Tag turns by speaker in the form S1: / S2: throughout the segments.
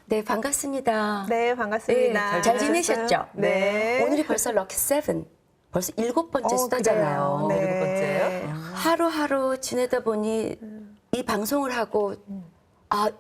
S1: 네, 반갑습니다.
S2: 네, 반갑습니다.
S1: 네, 잘 지내셨죠?
S2: 네.
S1: 오늘이 벌써 럭키 세븐. 벌써 7번째 수다잖아요.
S2: 그래요. 네.
S3: 7번째요?
S1: 하루하루 지내다 보니 이 방송을 하고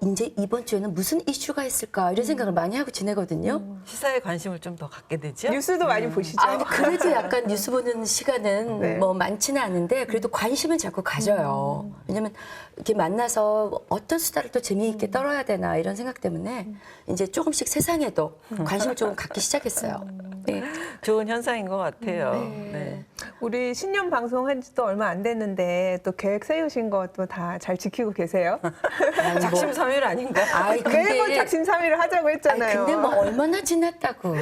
S1: 이제 이번 주에는 무슨 이슈가 있을까 이런 생각을 많이 하고 지내거든요.
S3: 시사에 관심을 좀 더 갖게 되죠?
S2: 뉴스도 많이 보시죠?
S1: 그래도 약간 뉴스 보는 시간은
S2: 네.
S1: 뭐 많지는 않은데 그래도 관심은 자꾸 가져요. 왜냐면 이렇게 만나서 어떤 수다를 또 재미있게 떨어야 되나 이런 생각 때문에 이제 조금씩 세상에도 관심을 조금 갖기 시작했어요. 네.
S3: 좋은 현상인 것 같아요.
S1: 네.
S3: 네.
S2: 우리 신년 방송한 지도 얼마 안 됐는데 또 계획 세우신 것도 다 잘 지키고 계세요?
S3: 작심삼일 아닌가?
S2: 매번 작심삼일을 하자고 했잖아요.
S1: 근데 뭐 얼마나 지났다고.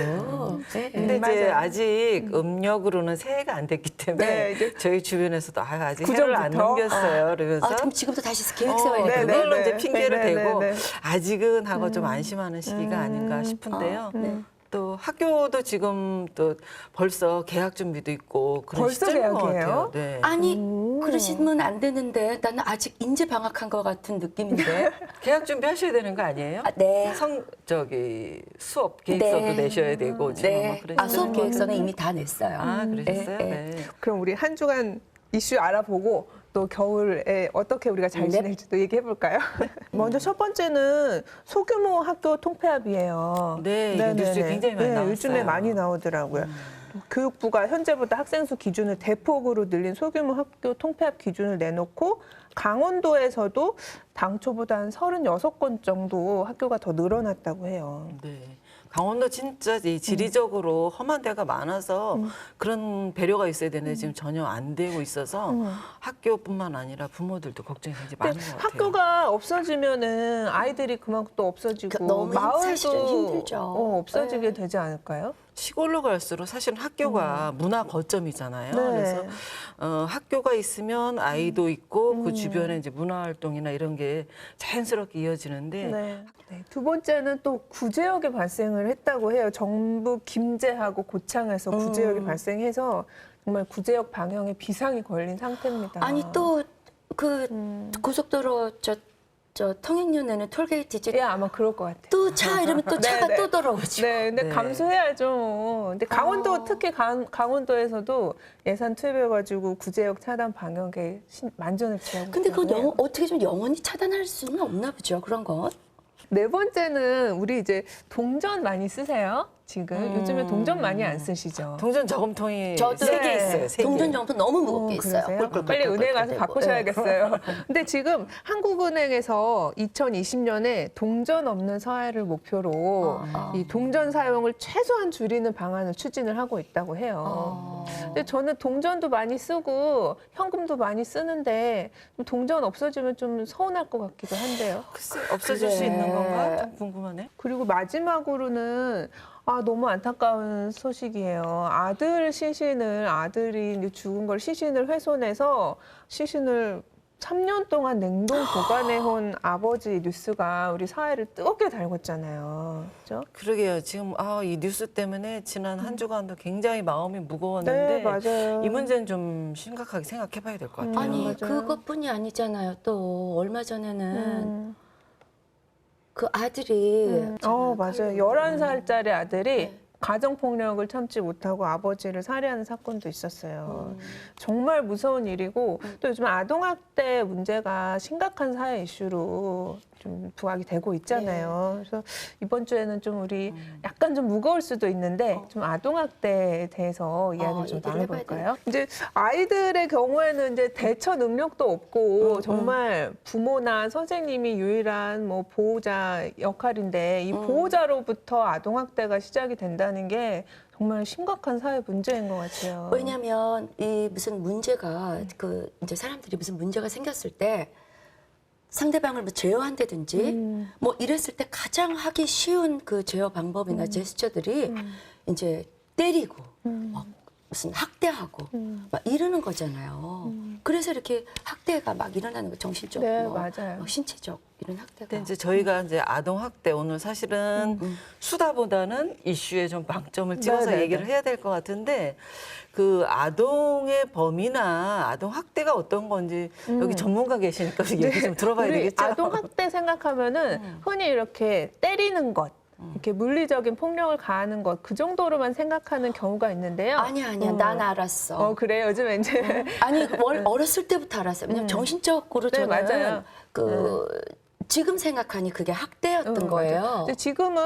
S1: 네.
S3: 근데 이제
S2: 맞아요.
S3: 아직 음력으로는 새해가 안 됐기 때문에
S2: 네, 이제
S3: 저희 주변에서도 아직
S2: 구정부터?
S3: 해를 안 넘겼어요. 그러면서
S1: 그럼 지금부터 다시 계획 세워야
S2: 네,
S1: 되겠네.
S2: 네.
S3: 그걸로 이제 핑계를
S2: 네, 네,
S3: 대고
S2: 네.
S3: 아직은 하고 좀 안심하는 시기가 아닌가 싶은데요. 또 학교도 지금 또 벌써 개학 준비도 있고 그런
S2: 벌써
S3: 시점인 것
S2: 개학이에요?
S3: 같아요. 네.
S1: 아니 그러시면 안 되는데 나는 아직 인제 방학한 것 같은 느낌인데.
S3: 개학 준비하셔야 되는 거 아니에요?
S1: 네.
S3: 수업 계획서도
S1: 네.
S3: 내셔야 되고 지금 뭐
S1: 네.
S3: 그러시는
S1: 수업
S3: 것
S1: 계획서는
S3: 같은데.
S1: 이미 다 냈어요.
S3: 그러셨어요?
S1: 네,
S3: 네.
S2: 그럼 우리 한 주간 이슈 알아보고 또 겨울에 어떻게 우리가 잘
S1: 네.
S2: 지낼지도 얘기해 볼까요? 먼저 첫 번째는 소규모 학교 통폐합이에요.
S3: 네, 이거 뉴스에 굉장히 많이 나왔어요.
S2: 요즘에 많이 나오더라고요. 교육부가 현재보다 학생 수 기준을 대폭으로 늘린 소규모 학교 통폐합 기준을 내놓고 강원도에서도 당초보다 한 36건 정도 학교가 더 늘어났다고 해요.
S3: 네. 강원도 진짜 이 지리적으로 험한 데가 많아서 그런 배려가 있어야 되는데 지금 전혀 안 되고 있어서 학교뿐만 아니라 부모들도 걱정이 굉장히 많은 것 같아요.
S2: 학교가 없어지면은 아이들이 그만큼 또 없어지고
S1: 너무 사실은
S2: 마을도
S1: 힘들죠.
S2: 없어지게
S1: 네.
S2: 되지 않을까요?
S3: 시골로 갈수록 사실은 학교가 문화 거점이잖아요.
S2: 네.
S3: 그래서 학교가 있으면 아이도 있고 그 주변에 이제 문화 활동이나 이런 게 자연스럽게 이어지는데
S2: 네. 두 번째는 또 구제역이 발생을 했다고 해요. 전북 김제하고 고창에서 구제역이 발생해서 정말 구제역 방영에 비상이 걸린 상태입니다.
S1: 아니 또 그 고속도로 저 통행료내는 톨게이트 이제
S2: 예, 아마 그럴 것 같아요.
S1: 또 차 이러면 또 차가
S2: 네,
S1: 또 돌아오죠.
S2: 네, 근데
S3: 네.
S2: 감수해야죠. 근데 강원도 특히 강원도에서도 예산 투입해가지고 구제역 차단 방역에 만전을 기하고
S1: 근데 그건
S2: 있다고 해요.
S1: 어떻게 좀 영원히 차단할 수는 없나 보죠. 그런 건.
S2: 네 번째는 우리 이제 동전 많이 쓰세요? 지금 요즘에 동전 많이 안 쓰시죠?
S3: 동전 저금통이
S1: 저도
S3: 3개 있어요. 3개.
S1: 동전 정품 너무 무겁게 있어요.
S2: 그러세요?
S1: 꿀꿀꿀꿀
S2: 빨리 은행 가서
S1: 되고.
S2: 바꾸셔야겠어요. 근데 지금 한국은행에서 2020년에 동전 없는 사회를 목표로 이 동전 사용을 최소한 줄이는 방안을 추진을 하고 있다고 해요. 근데 저는 동전도 많이 쓰고 현금도 많이 쓰는데 동전 없어지면 좀 서운할 것 같기도 한데요.
S3: 글쎄, 없어질 수
S1: 그래.
S3: 있는 건가? 좀 궁금하네.
S2: 그리고 마지막으로는 너무 안타까운 소식이에요. 아들이 이제 죽은 걸 시신을 훼손해서 시신을 3년 동안 냉동 보관해온 아버지 뉴스가 우리 사회를 뜨겁게 달궜잖아요. 그렇죠?
S3: 그러게요. 지금 이 뉴스 때문에 지난 한 주간도 굉장히 마음이 무거웠는데
S2: 네, 맞아요.
S3: 이 문제는 좀 심각하게 생각해 봐야 될 것 같아요.
S1: 아니
S2: 맞아요.
S1: 그것뿐이 아니잖아요. 또 얼마 전에는 그 아들이
S2: 맞아요. 11살짜리 아들이
S1: 네.
S2: 가정폭력을 참지 못하고 아버지를 살해하는 사건도 있었어요. 정말 무서운 일이고 또 요즘 아동학대 문제가 심각한 사회 이슈로 좀 부각이 되고 있잖아요. 그래서 이번 주에는 좀 우리 약간 좀 무거울 수도 있는데 좀 아동학대에 대해서 이야기를 좀
S1: 얘기를 해봐야
S2: 나눠볼까요? 이제 아이들의 경우에는 이제 대처 능력도 없고 정말 부모나 선생님이 유일한 뭐 보호자 역할인데 이 보호자로부터 아동학대가 시작이 된다는 게 정말 심각한 사회 문제인 것 같아요.
S1: 왜냐하면 이 무슨 문제가 그 이제 사람들이 무슨 문제가 생겼을 때 상대방을 뭐 제어한다든지 뭐 이랬을 때 가장 하기 쉬운 그 제어 방법이나 제스처들이 이제 때리고 막 무슨 학대하고 막 이러는 거잖아요. 그래서 이렇게 학대가 막 일어나는 거 정신적,
S2: 네,
S1: 뭐,
S2: 맞아요.
S1: 뭐 신체적 이런 학대가.
S3: 근데 이제 저희가 이제 아동 학대 오늘 사실은 수다보다는 이슈에 좀 방점을 찍어서
S2: 네네네.
S3: 얘기를 해야 될 것 같은데 그 아동의 범위나 아동 학대가 어떤 건지 여기 전문가 계시니까 얘기 좀 들어봐야
S2: 우리
S3: 되겠죠?
S2: 아동 학대 생각하면은 흔히 이렇게 때리는 것, 이렇게 물리적인 폭력을 가하는 것 그 정도로만 생각하는 경우가 있는데요.
S1: 아니야, 난 알았어.
S2: 그래요. 요즘에 이제
S1: 아니, 어렸을 때부터 알았어요. 왜냐면 정신적으로
S2: 네,
S1: 저는
S2: 맞아요.
S1: 지금 생각하니 그게 학대였던
S2: 맞아요.
S1: 거예요.
S2: 근데 지금은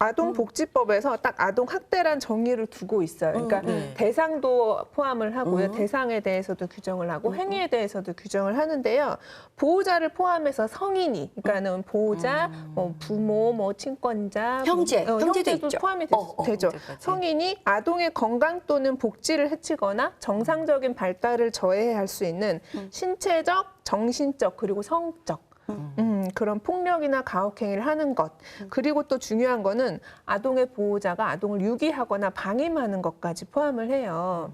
S2: 아동복지법에서 딱 아동학대란 정의를 두고 있어요. 그러니까
S3: 네.
S2: 대상도 포함을 하고요. 대상에 대해서도 규정을 하고 행위에 대해서도 규정을 하는데요. 보호자를 포함해서 성인이, 그러니까는 보호자, 뭐 부모, 뭐 친권자,
S1: 형제, 형제도
S2: 형제도
S1: 있죠.
S2: 포함이 되죠.
S3: 형제까지.
S2: 성인이 아동의 건강 또는 복지를 해치거나 정상적인 발달을 저해할 수 있는 신체적, 정신적 그리고 성적 그런 폭력이나 가혹행위를 하는 것. 그리고 또 중요한 거는 아동의 보호자가 아동을 유기하거나 방임하는 것까지 포함을 해요.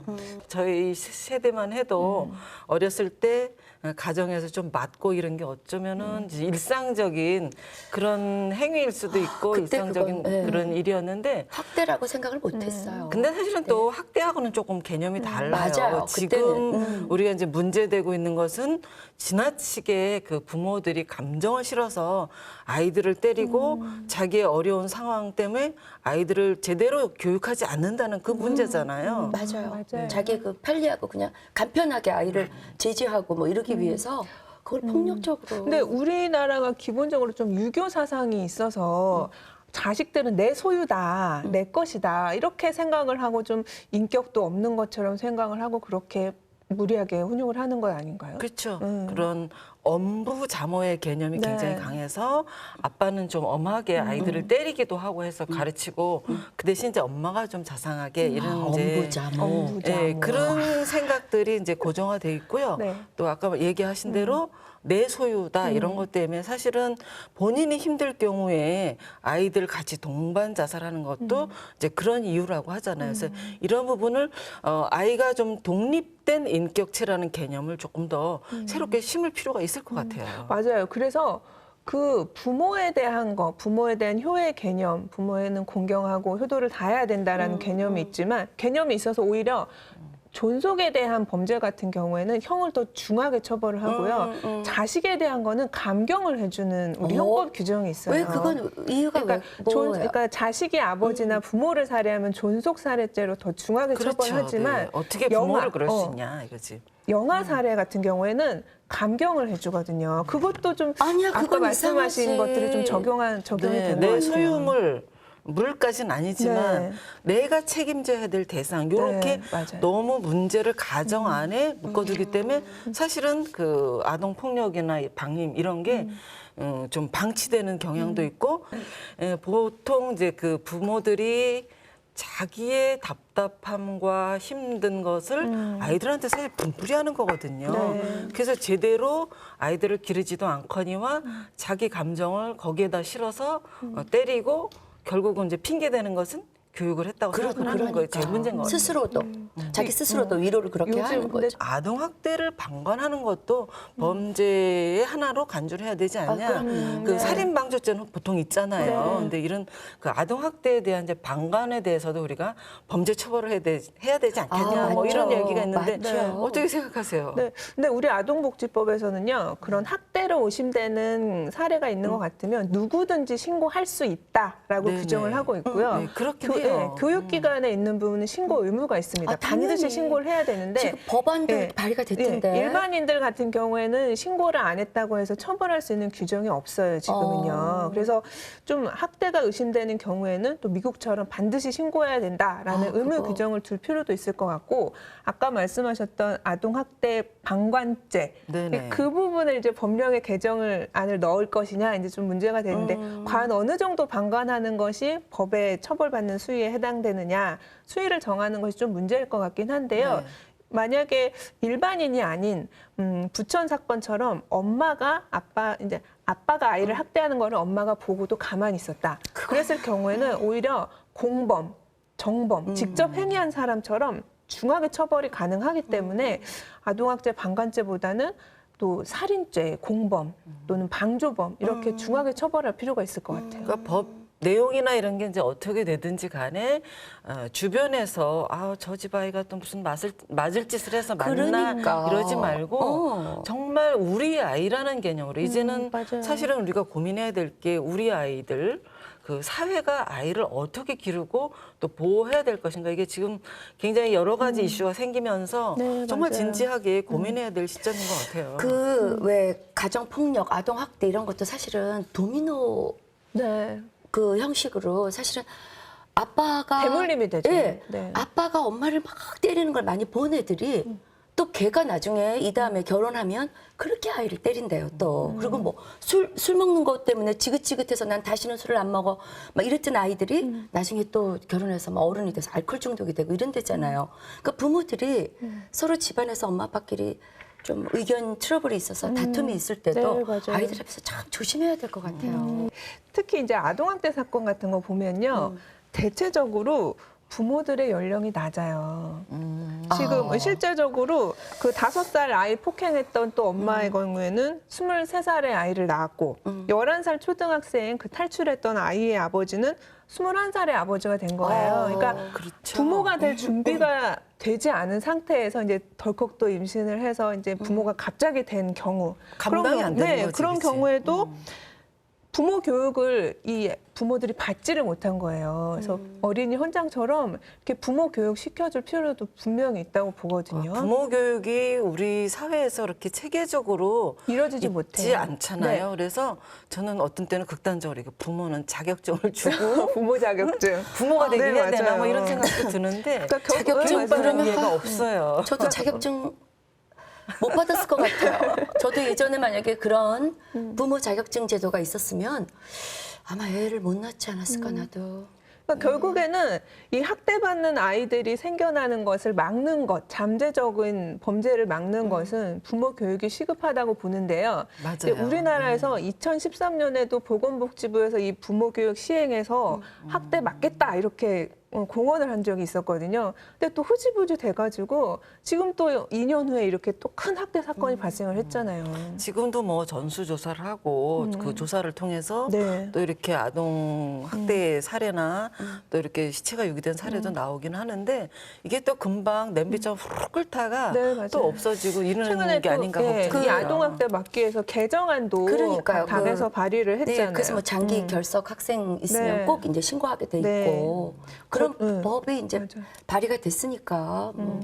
S3: 저희 세대만 해도 어렸을 때 가정에서 좀 맞고 이런 게 어쩌면은 이제 일상적인 그런 행위일 수도 있고
S1: 그때
S3: 일상적인
S1: 그건, 네.
S3: 그런 일이었는데
S1: 학대라고 생각을 못했어요.
S3: 근데 사실은 또 학대하고는 조금 개념이 달라요.
S1: 맞아요.
S3: 지금
S1: 그때는,
S3: 우리가 이제 문제되고 있는 것은 지나치게 그 부모들이 감정을 실어서 아이들을 때리고 자기의 어려운 상황 때문에 아이들을 제대로 교육하지 않는다는 그 문제잖아요.
S1: 맞아요.
S2: 맞아요.
S1: 자기 그 편리하고 그냥 간편하게 아이를 제지하고 뭐 이러기 위해서 그걸 폭력적으로.
S2: 근데 우리나라가 기본적으로 좀 유교 사상이 있어서 자식들은 내 소유다, 내 것이다 이렇게 생각을 하고 좀 인격도 없는 것처럼 생각을 하고 그렇게 무리하게 훈육을 하는 거 아닌가요?
S3: 그렇죠. 그런 엄부 자모의 개념이
S2: 네.
S3: 굉장히 강해서 아빠는 좀 엄하게 아이들을 때리기도 하고 해서 가르치고 그 대신 이제 엄마가 좀 자상하게 이런 이제
S1: 엄부자모.
S2: 엄부자모.
S3: 예, 그런 생각들이 이제 고정화돼 있고요.
S2: 네.
S3: 또 아까 얘기하신 대로 내 소유다 이런 것 때문에 사실은 본인이 힘들 경우에 아이들 같이 동반 자살하는 것도 이제 그런 이유라고 하잖아요. 그래서 이런 부분을 아이가 좀 독립된 인격체라는 개념을 조금 더 새롭게 심을 필요가 있을 것 같아요.
S2: 맞아요. 그래서 그 부모에 대한 거, 부모에 대한 효의 개념, 부모에는 공경하고 효도를 다해야 된다라는 개념이 있지만 개념이 있어서 오히려 존속에 대한 범죄 같은 경우에는 형을 더 중하게 처벌을 하고요. 자식에 대한 거는 감경을 해주는 우리 형법 규정이 있어요.
S1: 왜 그건 이유가
S2: 그러니까,
S1: 왜 뭐예요?
S2: 그러니까 자식이 아버지나 부모를 살해하면 존속 살해죄로 더 중하게 처벌하지만
S3: 네. 어떻게 부모를 그럴 수 있냐 이거지.
S2: 영아 살해 같은 경우에는 감경을 해주거든요. 그것도 좀
S1: 아니야,
S2: 아까
S1: 그건
S2: 말씀하신
S1: 이상하지.
S2: 것들이 좀 적용이
S3: 네,
S2: 되는
S3: 내
S2: 것 같아요.
S3: 소유물 물까지는 아니지만
S2: 네.
S3: 내가 책임져야 될 대상 이렇게
S2: 네, 맞아요.
S3: 너무 문제를 가정 안에 묶어두기 때문에 사실은 그 아동 폭력이나 방임 이런 게 좀 방치되는 경향도 있고 보통 이제 그 부모들이 자기의 답답함과 힘든 것을 아이들한테 사실 분풀이하는 거거든요.
S2: 네.
S3: 그래서 제대로 아이들을 기르지도 않거니와 자기 감정을 거기에다 실어서 때리고 결국은 이제 핑계 대는 것은 교육을 했다고 생각을 하는 거예요. 제일 문제인 것 같아요.
S1: 스스로도 자기 스스로도 위로를 그렇게
S2: 요즘
S1: 하는
S2: 근데
S1: 거죠.
S3: 아동 학대를 방관하는 것도 범죄의 하나로 간주를 해야 되지 않냐.
S1: 그럼요.
S3: 그
S2: 네.
S3: 살인 방조죄는 보통 있잖아요. 근데 이런 그 아동 학대에 대한 이제 방관에 대해서도 우리가 범죄 처벌을 해야 되지 않겠냐. 뭐
S1: 맞죠.
S3: 이런 얘기가 있는데
S1: 맞죠.
S3: 어떻게 생각하세요?
S2: 네, 근데 우리 아동복지법에서는요 그런 학대로 의심되는 사례가 있는 것 같으면 누구든지 신고할 수 있다라고
S3: 네네.
S2: 규정을 하고 있고요.
S3: 네, 그렇긴 해요.
S2: 교육기관에 있는 부분은 신고 의무가 있습니다.
S1: 아, 당연히.
S2: 반드시 신고를 해야 되는데
S1: 지금 법안도
S2: 네.
S1: 발의가 됐던데.
S2: 일반인들 같은 경우에는 신고를 안 했다고 해서 처벌할 수 있는 규정이 없어요, 지금은요. 그래서 좀 학대가 의심되는 경우에는 또 미국처럼 반드시 신고해야 된다라는 의무
S1: 그거.
S2: 규정을 둘 필요도 있을 것 같고 아까 말씀하셨던 아동학대 방관죄
S3: 네네.
S2: 그 부분을 이제 법령의 개정을 안을 넣을 것이냐 이제 좀 문제가 되는데 과연 어느 정도 방관하는 것이 법에 처벌받는 수위에 해당되느냐 수위를 정하는 것이 좀 문제일 것 같긴 한데요.
S3: 네.
S2: 만약에 일반인이 아닌 부천 사건처럼 아빠가 아이를 학대하는 거를 엄마가 보고도 가만히 있었다. 그랬을 경우에는 오히려 공범 정범, 직접 행위한 사람처럼 중하게 처벌이 가능하기 때문에 아동학대 방관죄보다는 또 살인죄, 공범 또는 방조범 이렇게 중하게 처벌할 필요가 있을 것 같아요.
S3: 그러니까 법 내용이나 이런 게 이제 어떻게 되든지 간에 주변에서 저 집 아이가 또 무슨 맞을 짓을 해서 만나
S1: 그러니까.
S3: 이러지 말고 정말 우리 아이라는 개념으로 이제는
S2: 맞아요.
S3: 사실은 우리가 고민해야 될 게 우리 아이들 그 사회가 아이를 어떻게 기르고 또 보호해야 될 것인가 이게 지금 굉장히 여러 가지 이슈가 생기면서
S2: 네,
S3: 정말
S2: 맞아요.
S3: 진지하게 고민해야 될 시점인 것 같아요.
S1: 그 왜 가정 폭력, 아동 학대 이런 것도 사실은 도미노
S2: 네.
S1: 그 형식으로 사실은 아빠가
S2: 대물림이 되죠.
S1: 예,
S2: 네.
S1: 아빠가 엄마를 막 때리는 걸 많이 본 애들이 또 걔가 나중에 이 다음에 결혼하면 그렇게 아이를 때린대요 또. 그리고 뭐 술 먹는 것 때문에 지긋지긋해서 난 다시는 술을 안 먹어 막 이랬던 아이들이 나중에 또 결혼해서 막 어른이 돼서 알코올 중독이 되고 이런 데잖아요. 그러니까 부모들이 서로 집안에서 엄마 아빠끼리 좀 의견 트러블이 있어서 다툼이 있을 때도
S2: 네, 맞아요.
S1: 아이들 앞에서 참 조심해야 될 것 같아요.
S2: 특히 이제 아동학대 사건 같은 거 보면요. 대체적으로 부모들의 연령이 낮아요. 지금 실제적으로 그 5살 아이 폭행했던 또 엄마의 경우에는 23살의 아이를 낳았고 11살 초등학생 그 탈출했던 아이의 아버지는 21살의 아버지가 된 거예요. 그러니까
S3: 그렇죠.
S2: 부모가 될 준비가 되지 않은 상태에서 이제 덜컥 또 임신을 해서 이제 부모가 갑자기 된 경우
S3: 감당이 안 되는 거지,
S2: 그런
S3: 그치?
S2: 경우에도 부모 교육을 이 부모들이 받지를 못한 거예요. 그래서 어린이 헌장처럼 이렇게 부모 교육 시켜줄 필요도 분명히 있다고 보거든요.
S3: 부모 교육이 우리 사회에서 이렇게 체계적으로
S2: 이루어지지
S3: 있지
S2: 못해요.
S3: 않잖아요.
S2: 네.
S3: 그래서 저는 어떤 때는 극단적으로 이거 부모는 자격증을 주고
S2: 부모 자격증.
S3: 부모가 되게
S2: 네,
S3: 해야 되나
S2: 맞아요.
S3: 뭐 이런 생각도 드는데
S2: 그러니까
S1: 자격증
S2: 맞아요.
S3: 그런
S1: 그러면
S3: 예가 없어요.
S1: 저도 자격증 못 받았을 것 같아요. 저도 예전에 만약에 그런 부모 자격증 제도가 있었으면 아마 애를 못 낳지 않았을까 나도.
S2: 그러니까 결국에는 이 학대받는 아이들이 생겨나는 것을 막는 것, 잠재적인 범죄를 막는 것은 부모 교육이 시급하다고 보는데요.
S3: 맞아요.
S2: 이제 우리나라에서 2013년에도 보건복지부에서 이 부모 교육 시행해서 학대 막겠다 이렇게 공언을 한 적이 있었거든요. 근데 또 흐지부지 돼가지고 지금 또 2년 후에 이렇게 또 큰 학대 사건이 발생을 했잖아요.
S3: 지금도 뭐 전수조사를 하고 그 조사를 통해서
S2: 네.
S3: 또 이렇게 아동 학대 사례나 또 이렇게 시체가 유기된 사례도 나오긴 하는데 이게 또 금방 냄비처럼 후루룩 끓다가
S2: 네, 맞아요.
S3: 또 없어지고 이러는
S2: 최근에
S3: 게
S2: 또
S3: 아닌가
S2: 이
S3: 걱정돼요.
S2: 아동학대 막기 위해서 개정안도
S1: 그러니까요.
S2: 당에서 발의를 했잖아요.
S1: 네, 그래서 뭐 장기 결석 학생 있으면
S2: 네.
S1: 꼭 이제 신고하게 돼
S2: 네.
S1: 있고 그런
S2: 네.
S1: 법이 이제
S2: 맞아요.
S1: 발의가 됐으니까 뭐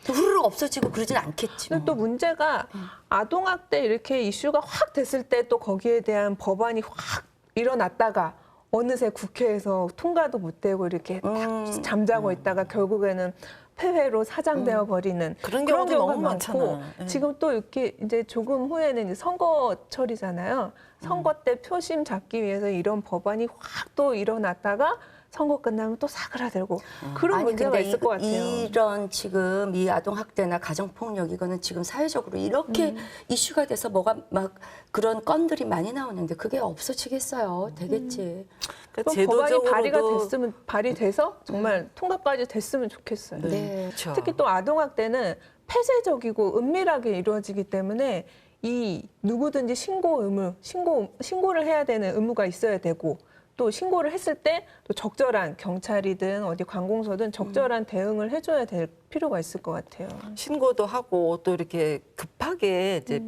S1: 후루룩 없어지고 그러진 않겠지.
S2: 근데
S1: 뭐.
S2: 또 문제가 아동학대 이렇게 이슈가 확 됐을 때 또 거기에 대한 법안이 확 일어났다가 어느새 국회에서 통과도 못 되고 이렇게 딱 잠자고 있다가 결국에는 폐회로 사장되어 버리는
S3: 그런 경우도
S2: 경우가
S3: 너무
S2: 많고
S3: 많잖아요. 예.
S2: 지금 또 이렇게 이제 조금 후에는 이제 선거철이잖아요. 선거 때 표심 잡기 위해서 이런 법안이 확 또 일어났다가 선거 끝나면 또 사그라들고 그런 문제가 있을 것 같아요.
S1: 이런 지금 이 아동 학대나 가정 폭력 이거는 지금 사회적으로 이렇게 이슈가 돼서 뭐가 막 그런 건들이 많이 나오는데 그게 없어지겠어요. 되겠지.
S3: 그러니까
S2: 그럼 법안이 발의가
S3: 제도적으로도
S2: 됐으면 발의돼서 정말 통과까지 됐으면 좋겠어요.
S1: 네.
S3: 그렇죠.
S2: 특히 또 아동학대는 폐쇄적이고 은밀하게 이루어지기 때문에 이 누구든지 신고를 해야 되는 의무가 있어야 되고 또 신고를 했을 때 또 적절한 경찰이든 어디 관공서든 적절한 대응을 해줘야 될 필요가 있을 것 같아요.
S3: 신고도 하고 또 이렇게 급하게 이제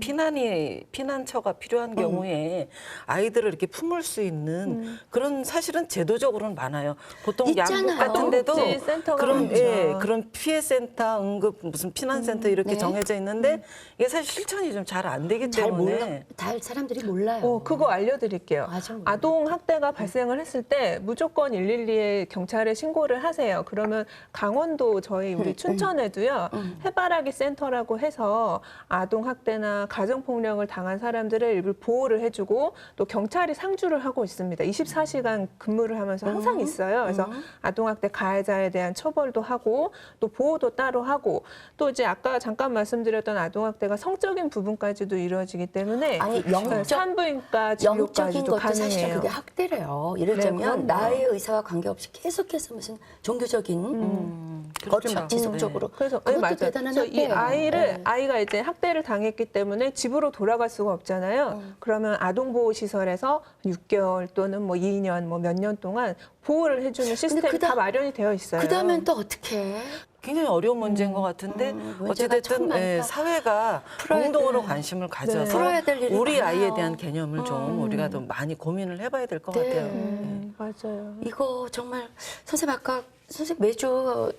S3: 피난처가 필요한 경우에 아이들을 이렇게 품을 수 있는 그런 사실은 제도적으로는 많아요. 보통
S1: 있잖아요.
S3: 양국 같은데도
S2: 아동복지센터가
S3: 그런
S2: 많죠.
S3: 그런 피해센터, 응급 무슨 피난센터 이렇게
S1: 네.
S3: 정해져 있는데 이게 사실 실천이 좀 잘 안 되기
S1: 잘 몰라.
S3: 때문에
S1: 다 사람들이 몰라요.
S2: 그거 알려드릴게요.
S1: 맞아, 몰라요.
S2: 아동 학대가 발생을 했을 때 무조건 112에 경찰에 신고를 하세요. 그러면 강원도 저희 우리 춘천에도요 해바라기 센터라고 해서 아동 학대나 가정 폭력을 당한 사람들을 일부 보호를 해주고 또 경찰이 상주를 하고 있습니다. 24시간 근무를 하면서 항상 있어요. 그래서 아동 학대 가해자에 대한 처벌도 하고 또 보호도 따로 하고 또 이제 아까 잠깐 말씀드렸던 아동 학대가 성적인 부분까지도 이루어지기 때문에
S1: 아니, 영적-
S2: 산부인과
S1: 영적인
S2: 진료까지도
S1: 것도 사실은
S2: 가능해요.
S1: 그게 학대래요. 있어요. 예를
S2: 네,
S1: 들면
S2: 그럼요.
S1: 나의 의사와 관계없이 계속해서 무슨 종교적인 거를 막 지속적으로
S2: 그래서
S1: 그것도
S2: 맞아요.
S1: 대단한
S2: 그래서 이
S1: 학대예요. 네.
S2: 아이가 이제 학대를 당했기 때문에 집으로 돌아갈 수가 없잖아요. 그러면 아동보호시설에서 6개월 또는 뭐 2년 뭐 몇 년 동안 보호를 해주는 시스템이 다 마련이 되어 있어요.
S1: 그 다음엔 또 어떻게?
S3: 굉장히 어려운 문제인 것 같은데
S1: 문제가 참
S3: 어찌됐든
S1: 많다.
S3: 예, 사회가
S1: 풀어야
S3: 공동으로
S1: 돼.
S3: 관심을 가져서
S1: 풀어야 될 일이
S3: 우리
S1: 많아요.
S3: 아이에 대한 개념을 좀 우리가 더 많이 고민을 해봐야 될 것
S1: 네.
S3: 같아요.
S2: 맞아요.
S1: 이거 정말 선생님 아까 선생님 매주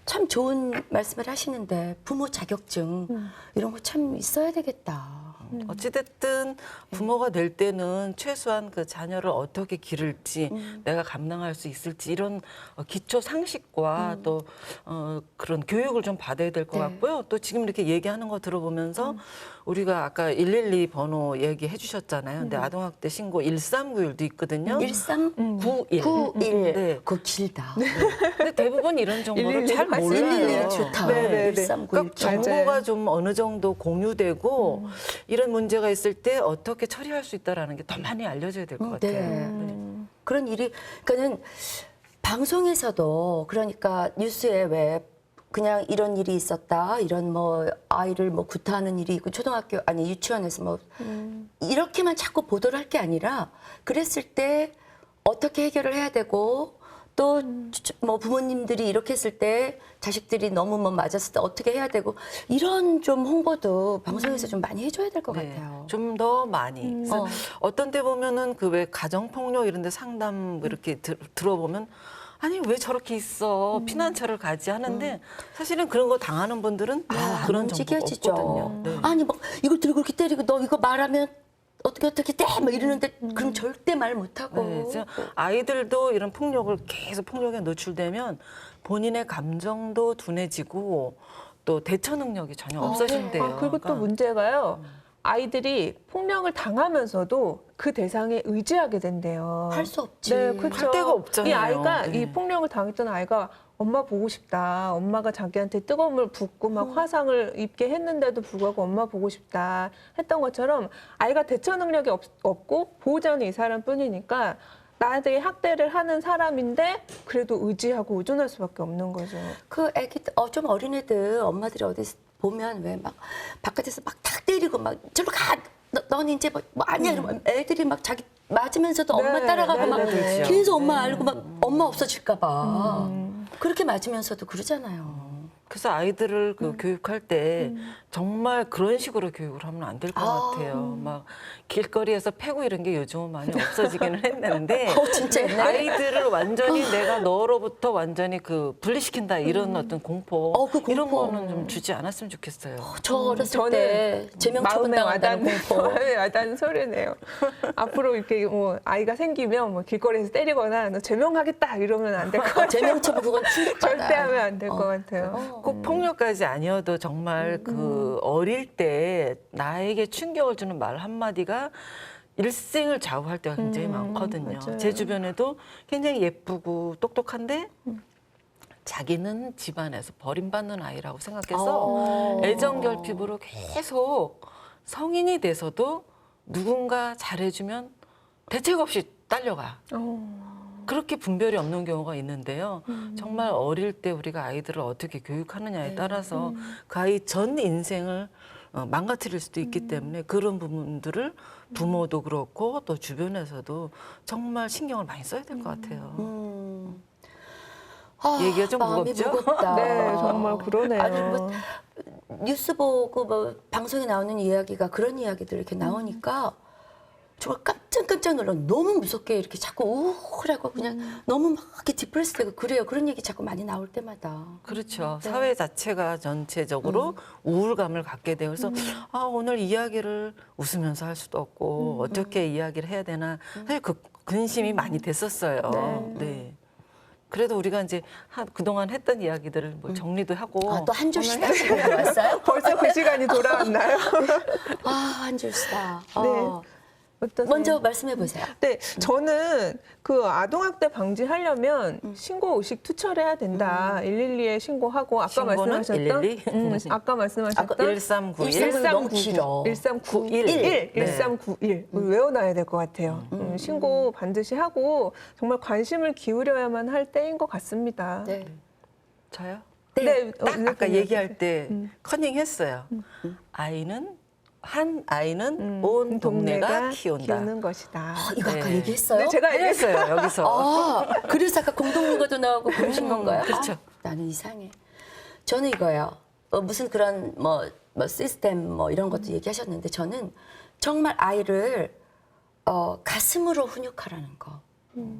S1: 참 좋은 말씀을 하시는데 부모 자격증 이런 거 참 있어야 되겠다.
S3: 어찌됐든 부모가 될 때는 최소한 그 자녀를 어떻게 기를지 내가 감당할 수 있을지 이런 기초 상식과 또 그런 교육을 좀 받아야 될 것
S1: 네.
S3: 같고요. 또 지금 이렇게 얘기하는 거 들어보면서 우리가 아까 112 번호 얘기해 주셨잖아요. 근데 아동학대 신고 1391도 있거든요.
S1: 1391.
S3: 91. 네.
S1: 그거 길다.
S3: 근데 대부분 이런 정보를
S2: 112
S3: 잘 몰라요.
S1: 112 좋다.
S2: 네, 네, 네.
S1: 1391.
S3: 그러니까 정보가 좀 어느 정도 공유되고 이런 문제가 있을 때 어떻게 처리할 수 있다라는 게 더 많이 알려져야 될 것 같아요.
S1: 네. 그런 일이 그러니까는 방송에서도 그러니까 뉴스에 왜 그냥 이런 일이 있었다 이런 뭐 아이를 뭐 구타하는 일이 있고 초등학교 아니 유치원에서 뭐 이렇게만 자꾸 보도를 할 게 아니라 그랬을 때 어떻게 해결을 해야 되고 또 뭐 부모님들이 이렇게 했을 때 자식들이 너무 뭐 맞았을 때 어떻게 해야 되고 이런 좀 홍보도 방송에서 좀 많이 해줘야 될 것 같아요.
S3: 좀 더 많이. 그래서 어떤 때 보면은 그 왜 가정폭력 이런 데 상담 이렇게 들어보면 아니 왜 저렇게 있어 피난처를 가지 하는데 사실은 그런 거 당하는 분들은 그런 정보가
S1: 움직여지죠.
S3: 없거든요. 네.
S1: 아니 막 이걸 들고 이렇게 때리고 너 이거 말하면 어떻게 돼? 막 이러는데 그럼 절대 말 못하고.
S3: 네, 그래서 아이들도 이런 폭력을 계속 폭력에 노출되면 본인의 감정도 둔해지고 또 대처 능력이 전혀 없어진대요.
S2: 그리고 또
S3: 그러니까
S2: 문제가요. 아이들이 폭력을 당하면서도 그 대상에 의지하게 된대요.
S1: 할 수 없지.
S2: 네, 그렇죠.
S3: 할 데가 없잖아요.
S2: 이 아이가
S3: 네.
S2: 이 폭력을 당했던 아이가 엄마 보고 싶다. 엄마가 자기한테 뜨거운 물 붓고 막 화상을 입게 했는데도 불구하고 엄마 보고 싶다 했던 것처럼 아이가 대처 능력이 없고 보호자는 이 사람뿐이니까 나한테 학대를 하는 사람인데 그래도 의지하고 의존할 수밖에 없는 거죠.
S1: 그 애기 좀 어린애들 엄마들이 어디 보면 왜 막 바깥에서 막 탁 때리고 막 저로 가. 넌 이제 뭐 아니야 이러면 애들이 막 자기 맞으면서도
S2: 네,
S1: 엄마 따라가고
S2: 네,
S1: 막
S2: 네, 네.
S1: 계속 엄마 알고 막 엄마 없어질까 봐 그렇게 맞으면서도 그러잖아요.
S3: 그래서 아이들을 그 교육할 때 정말 그런 식으로 교육을 하면 안 될 것 같아요. 막 길거리에서 패고 이런 게 요즘은 많이 없어지기는 했는데
S1: 진짜 옛날에
S3: 아이들을 완전히 내가 너로부터 완전히 그 분리시킨다 이런 어떤 공포,
S1: 그 공포.
S3: 이런 거는 좀 주지 않았으면 좋겠어요.
S1: 저 어렸을
S2: 저는
S1: 때 제명
S2: 마음에
S1: 처분당한다는
S2: 와닿는
S1: 공포.
S2: 마음에 와닿는 소리네요. 앞으로 이렇게 뭐 아이가 생기면 뭐 길거리에서 때리거나 너 제명하겠다 이러면 안 될 것 같아요.
S1: 제명 처분 그건 충격받아.
S2: 절대 하면 안 될 것 같아요.
S3: 꼭 폭력까지 아니어도 정말 그 어릴 때 나에게 충격을 주는 말 한마디가 일생을 좌우할 때가 굉장히 많거든요.
S2: 맞아요.
S3: 제 주변에도 굉장히 예쁘고 똑똑한데 자기는 집안에서 버림받는 아이라고 생각해서 애정 결핍으로 계속 성인이 돼서도 누군가 잘해주면 대책 없이 딸려가. 그렇게 분별이 없는 경우가 있는데요. 정말 어릴 때 우리가 아이들을 어떻게 교육하느냐에 따라서 그 아이 전 인생을 망가뜨릴 수도 있기 때문에 그런 부분들을 부모도 그렇고 또 주변에서도 정말 신경을 많이 써야 될 것 같아요. 얘기가 좀
S1: 마음이
S3: 무겁죠?
S1: 무겁다.
S2: 네, 정말 그러네요.
S1: 아니 뭐 뉴스 보고 뭐 방송에 나오는 이야기가 그런 이야기들 이렇게 나오니까 정말 깜짝 놀라. 너무 무섭게 이렇게 자꾸 우울하고 그냥 너무 막 이렇게 디프레스되고 그래요. 그런 얘기 자꾸 많이 나올 때마다.
S3: 그렇죠. 사회 자체가 전체적으로 우울감을 갖게 돼요. 그래서 오늘 이야기를 웃으면서 할 수도 없고 어떻게 이야기를 해야 되나 사실 그 근심이 많이 됐었어요. 네. 그래도 우리가 이제 그동안 했던 이야기들을 뭐 정리도 하고
S1: 또 한 줄 쉬다 시간이 왔어요?
S2: 벌써 그 시간이 돌아왔나요?
S1: 한 줄 쉬다.
S2: 네. 어떠세요?
S1: 먼저 말씀해 보세요.
S2: 네, 저는 그 아동학대 방지하려면 신고 의식 투철해야 된다. 112에 신고하고 아까
S3: 신고는
S2: 말씀하셨던
S3: 112?
S2: 아까 말씀하셨던
S3: 1391
S1: 너무 길어.
S2: 1391
S3: 네.
S2: 1391 외워놔야 될 것 같아요. 신고 반드시 하고 정말 관심을 기울여야만 할 때인 것 같습니다.
S1: 네.
S3: 저요?
S2: 네,
S3: 딱 아까 얘기할 때 커닝했어요. 한 아이는 온 동네가 키운다.
S2: 키우는 것이다.
S1: 이거 아까
S3: 네.
S1: 얘기했어요?
S2: 네, 제가
S3: 했어요 여기서.
S1: 아, 그래서 아까 공동육아도 나오고 그러신 건가요?
S3: 그렇죠.
S1: 아, 나는 이상해. 저는 이거예요. 무슨 그런 뭐 시스템 뭐 이런 것도 얘기하셨는데 저는 정말 아이를 가슴으로 훈육하라는 거.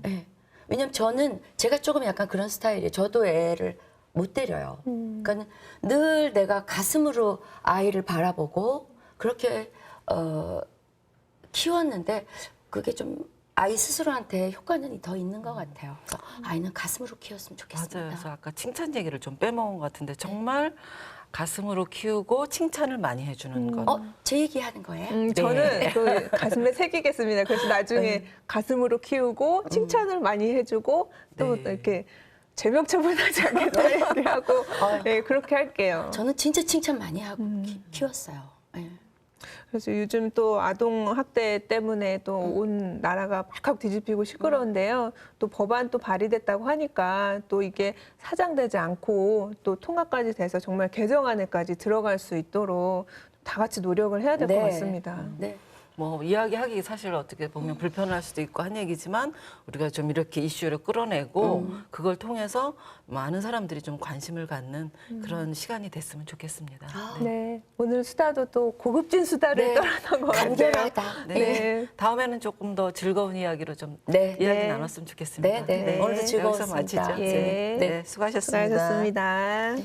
S1: 네. 왜냐면 저는 제가 조금 약간 그런 스타일이에요. 저도 애를 못 때려요. 그러니까 늘 내가 가슴으로 아이를 바라보고 그렇게 키웠는데 그게 좀 아이 스스로한테 효과는 더 있는 것 같아요. 그래서 아이는 가슴으로 키웠으면 좋겠습니다.
S3: 맞아요. 그래서 아까 칭찬 얘기를 좀 빼먹은 것 같은데 정말 가슴으로 키우고 칭찬을 많이 해주는 것.
S1: 제 얘기하는 거예요?
S2: 저는 그 가슴에 새기겠습니다. 그래서 나중에 가슴으로 키우고 칭찬을 많이 해주고 또
S3: 네.
S2: 이렇게 제명처분하지 않겠다 얘기하고 네, 그렇게 할게요.
S1: 저는 진짜 칭찬 많이 하고 키웠어요. 네.
S2: 그래서 요즘 또 아동 학대 때문에 또 온 나라가 팍팍 뒤집히고 시끄러운데요. 또 법안 또 발의됐다고 하니까 또 이게 사장되지 않고 또 통과까지 돼서 정말 개정안에까지 들어갈 수 있도록 다 같이 노력을 해야 될 것
S1: 네.
S2: 같습니다.
S1: 네.
S3: 뭐 이야기하기 사실 어떻게 보면 불편할 수도 있고 한 얘기지만 우리가 좀 이렇게 이슈를 끌어내고 그걸 통해서 많은 사람들이 좀 관심을 갖는 그런 시간이 됐으면 좋겠습니다.
S2: 네, 오늘 수다도 또 고급진 수다를
S1: 네.
S2: 떨어놓은 것 같아요.
S1: 간결하다.
S2: 네.
S3: 다음에는 조금 더 즐거운 이야기로 좀
S1: 네.
S3: 이야기
S2: 네.
S3: 나눴으면 좋겠습니다.
S1: 네, 네. 오늘도
S3: 여기서
S1: 즐거웠습니다.
S3: 마치죠.
S2: 예.
S3: 네, 수고하셨습니다.
S2: 수고하셨습니다.